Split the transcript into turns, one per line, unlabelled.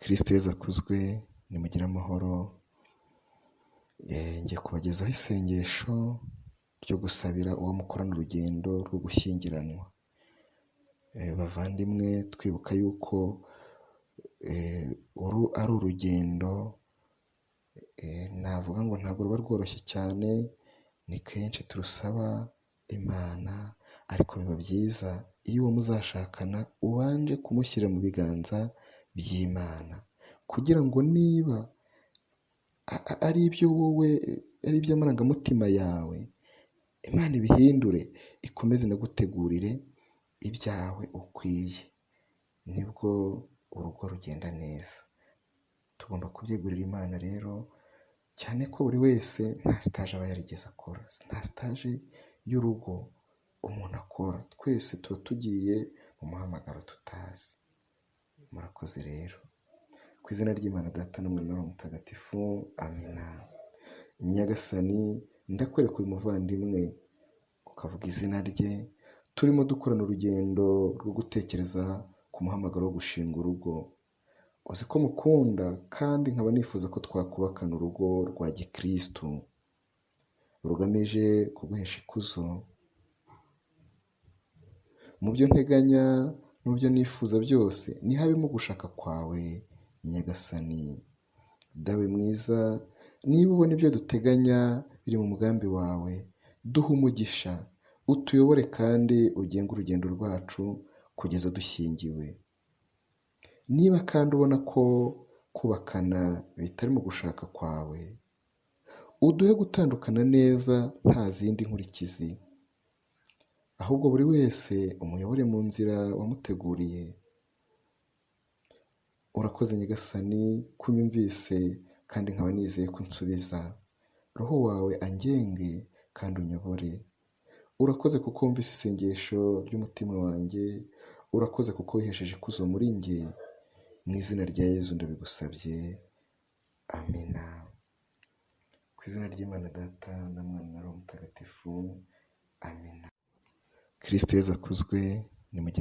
Kristo Yezu akuzwe, nimugire amahoro. Ngiye kubagezaho isengesho ryo gusabira uwo mukorana urugendo rwo gushyingiranwa. Bavandimwe, twibuka yuko uru ari urugendo, navuga ngo ntabwo ruba rworoshye cyane, ni kenshi turusaba Imana, ariko biba byiza iyo uwo muzashakana ubanje kumushyira mu biganza by'Imana, kugira ngo niba ari ibyo wowe, ari iby'amarangamutima yawe, Imana ibihindure, ikomeze inagutegurire ibyawe ukwiye, nibwo urugo rugenda neza. Tugomba kubyegurira Imana rero, cyane ko buri wese nta stage aba yarigeze akora, nta stage y'urugo umuntu akora, twese tuba tugiye mu muhamagaro tutazi. Murakoze rero. Ku izina ry'Imana Data n'Umwana n'Roho Mutagatifu, amina. Nyagasani, ndakwereka uyu muvandimwe ukavuga izina rye, turimo dukorana urugendo rwo gutekereza ku muhamagaro wo gushinga urugo. Uzi ko mukunda kandi nkaba nifuza ko twakubakana urugo rwa gikristu rugamije kuguhesha ikuzo. Mu byo nteganya, mu byo nifuza byose, ntihabemo gushaka kwawe Nyagasani. Dawe mwiza, niba ubona ibyo duteganya biri mu mugambi wawe, duhe umugisha, utuyobore kandi ugenge urugendo rwacu kugeza dushyingiwe. Niba kandi ubona ko kubakana bitari mu gushaka kwawe, uduhe gutandukana neza nta zindi nkurikizi, ahubwo buri wese umuyobore mu nzira wamuteguriye. Urakoze Nyagasani kunyumvise, kandi nkaba nizeye ko unsubiza. Roho wawe angenge kandi unyobore. Urakoze kuko wumvise isengesho ry'umutima wanjye, urakoze kuko wihesheje ikuzo muri njye. Mu izina rya Yezu ndabigusabye, amina. Ku izina ry'Imana Data na Mwana na Roho Mutagatifu, amina. Kristo Yezu akuzwe, nimugire